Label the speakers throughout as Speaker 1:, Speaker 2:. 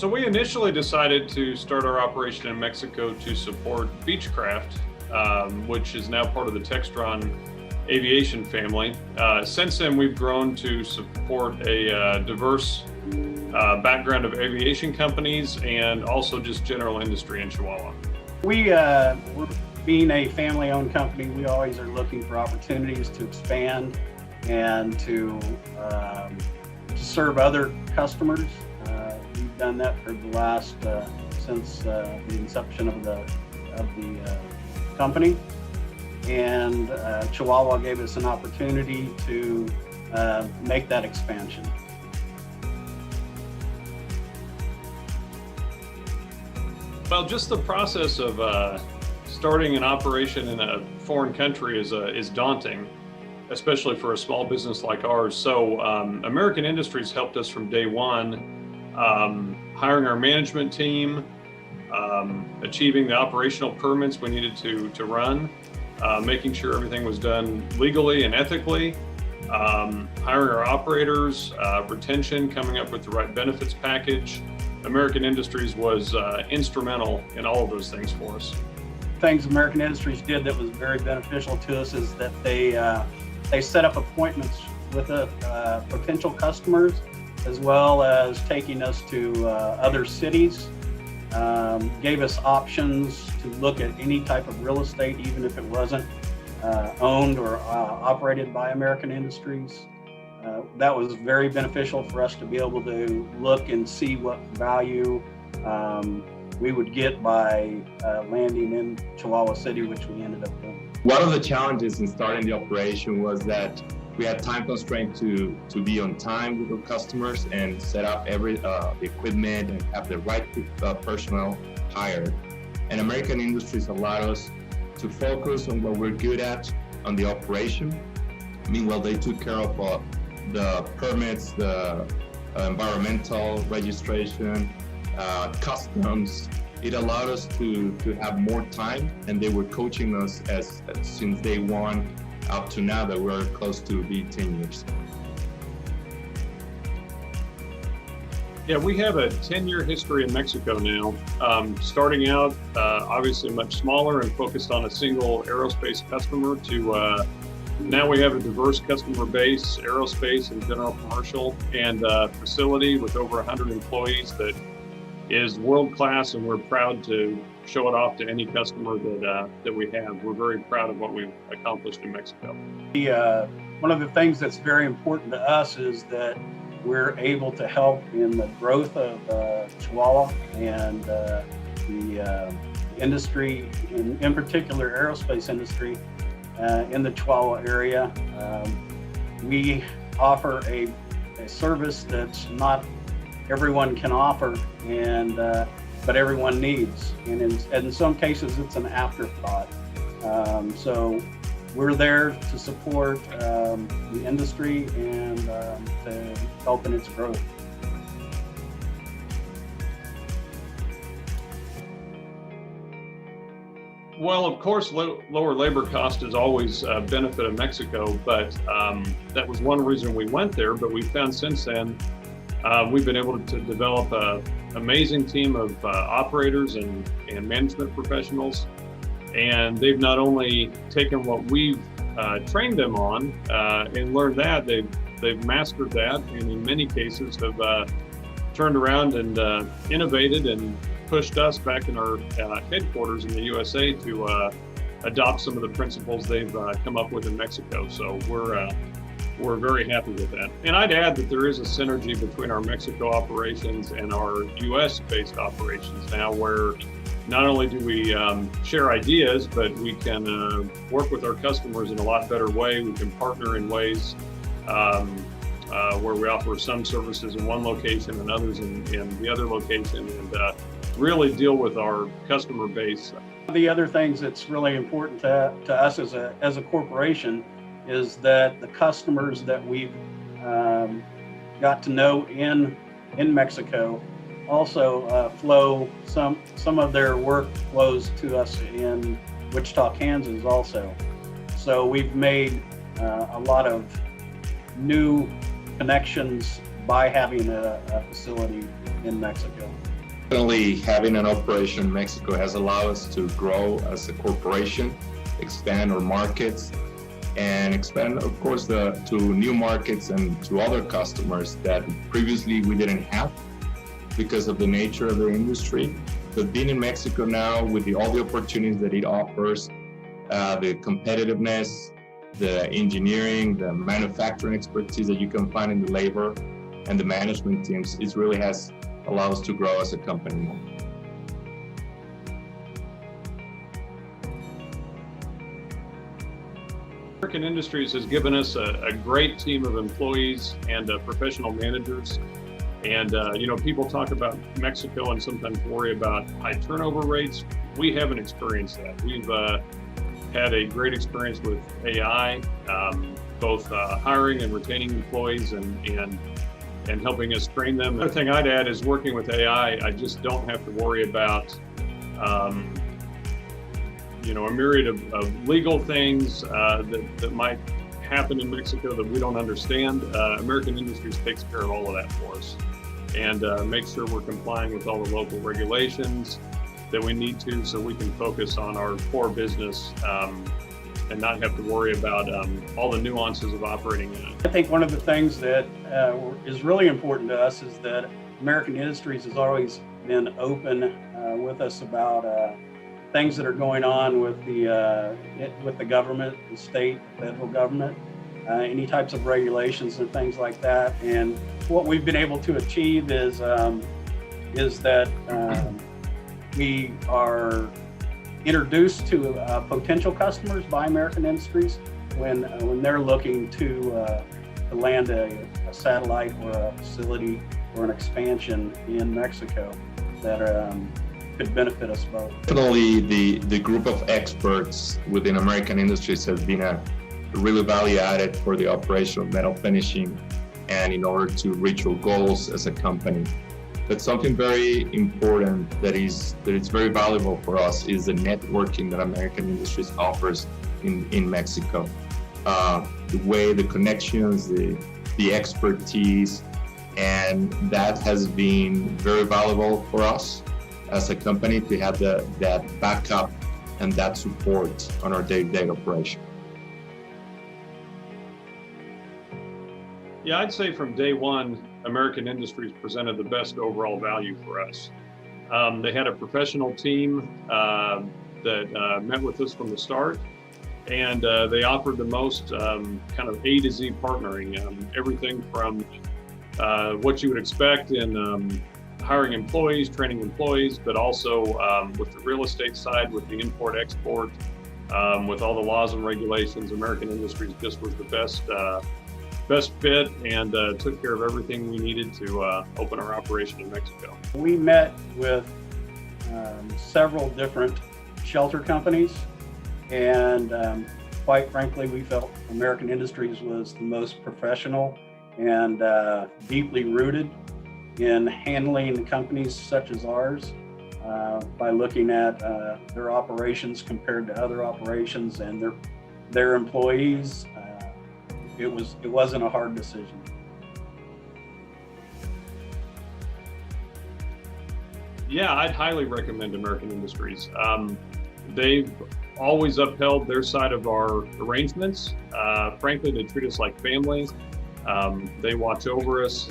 Speaker 1: So we initially decided to start our operation in Mexico to support Beechcraft, which is now part of the Textron aviation family. Since then, we've grown to support a diverse background of aviation companies and also just general industry in Chihuahua.
Speaker 2: We're being a family-owned company, we always are looking for opportunities to expand and to serve other customers. We've done that for the last since the inception of the company, and Chihuahua gave us an opportunity to make that expansion.
Speaker 1: Well, just the process of starting an operation in a foreign country is daunting, especially for a small business like ours. So American Industries helped us from day one, hiring our management team, achieving the operational permits we needed to run, making sure everything was done legally and ethically, hiring our operators, retention, coming up with the right benefits package. American Industries was instrumental in all of those things for us.
Speaker 2: Things American Industries did that was very beneficial to us is that they set up appointments with potential customers, as well as taking us to other cities, gave us options to look at any type of real estate, even if it wasn't owned or operated by American Industries. That was very beneficial for us to be able to look and see what value we would get by landing in Chihuahua City, which we ended up doing.
Speaker 3: One of the challenges in starting the operation was that we had time constraint to be on time with our customers and set up every equipment and have the right personnel hired. And American Industries allowed us to focus on what we're good at on the operation. Meanwhile, they took care of the permits, the environmental registration, customs. It allowed us to have more time, and they were coaching us since day one up to now that we're close to be 10 years.
Speaker 1: Yeah, we have a 10-year history in Mexico now. Starting out, obviously much smaller and focused on a single aerospace customer to now we have a diverse customer base, aerospace and general commercial, and facility with over 100 employees that is world-class, and we're proud to show it off to any customer that we have. We're very proud of what we've accomplished in Mexico.
Speaker 2: One of the things that's very important to us is that we're able to help in the growth of Chihuahua and the industry, in particular aerospace industry in the Chihuahua area. We offer a service that's not everyone can offer, and but everyone needs, and in some cases it's an afterthought. So we're there to support the industry and to help in its growth.
Speaker 1: Well, of course, lower labor cost is always a benefit of Mexico, but that was one reason we went there. But we found since then we've been able to develop an amazing team of operators and management professionals, and they've not only taken what we've trained them on and learned that, they've mastered that, and in many cases have turned around and innovated and pushed us back in our headquarters in the USA to adopt some of the principles they've come up with in Mexico. So we're very happy with that. And I'd add that there is a synergy between our Mexico operations and our US-based operations now, where not only do we share ideas, but we can work with our customers in a lot better way. We can partner in ways where we offer some services in one location and others in the other location, and really deal with our customer base.
Speaker 2: The other things that's really important to us as a corporation is that the customers that we've got to know in Mexico also flow, some of their work flows to us in Wichita, Kansas also. So we've made a lot of new connections by having a facility in Mexico.
Speaker 3: Definitely having an operation in Mexico has allowed us to grow as a corporation, expand our markets, and expand, of course, to new markets and to other customers that previously we didn't have because of the nature of the industry. But being in Mexico now, with all the opportunities that it offers, the competitiveness, the engineering, the manufacturing expertise that you can find in the labor and the management teams, it really has allowed us to grow as a company.
Speaker 1: American Industries has given us a great team of employees and professional managers. And, people talk about Mexico and sometimes worry about high turnover rates. We haven't experienced that. We've had a great experience with AI, both hiring and retaining employees and helping us train them. Another thing I'd add is working with AI, I just don't have to worry about a myriad of legal things that might happen in Mexico that we don't understand. American Industries takes care of all of that for us and makes sure we're complying with all the local regulations that we need to, so we can focus on our core business and not have to worry about all the nuances of operating in it.
Speaker 2: I think one of the things that is really important to us is that American Industries has always been open with us about things that are going on with the government, the state, federal government, any types of regulations and things like that. And what we've been able to achieve is that we are introduced to potential customers by American Industries when they're looking to land a satellite or a facility or an expansion in Mexico that could benefit us both.
Speaker 3: Definitely the group of experts within American Industries has been a really value added for the operation of metal finishing and in order to reach our goals as a company. But something very important that is very valuable for us is the networking that American Industries offers in Mexico. The way, the connections, the expertise, and that has been very valuable for us as a company to have that backup and that support on our day-to-day operation.
Speaker 1: Yeah, I'd say from day one, American Industries presented the best overall value for us. They had a professional team that met with us from the start, and they offered the most kind of A to Z partnering, everything from what you would expect in hiring employees, training employees, but also with the real estate side, with the import-export, with all the laws and regulations. American Industries just was the best fit and took care of everything we needed to open our operation in Mexico.
Speaker 2: We met with several different shelter companies, and quite frankly, we felt American Industries was the most professional and deeply rooted in handling companies such as ours by looking at their operations compared to other operations and their employees. It wasn't a hard decision.
Speaker 1: Yeah, I'd highly recommend American Industries. They've always upheld their side of our arrangements. Frankly, they treat us like family. They watch over us.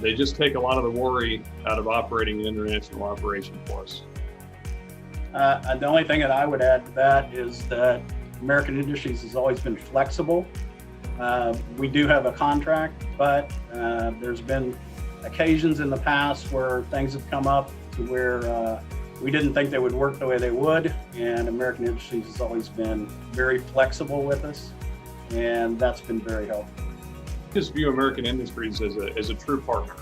Speaker 1: They just take a lot of the worry out of operating an international operation for us.
Speaker 2: The only thing that I would add to that is that American Industries has always been flexible. We do have a contract, but there's been occasions in the past where things have come up to where we didn't think they would work the way they would, and American Industries has always been very flexible with us, and that's been very helpful.
Speaker 1: I just view American Industries as a true partner.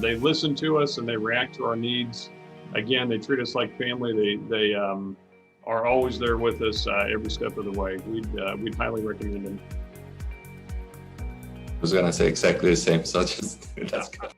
Speaker 1: They listen to us and they react to our needs. Again, they treat us like family. They are always there with us every step of the way. We'd highly recommend them.
Speaker 3: I was gonna say exactly the same, so just that's good.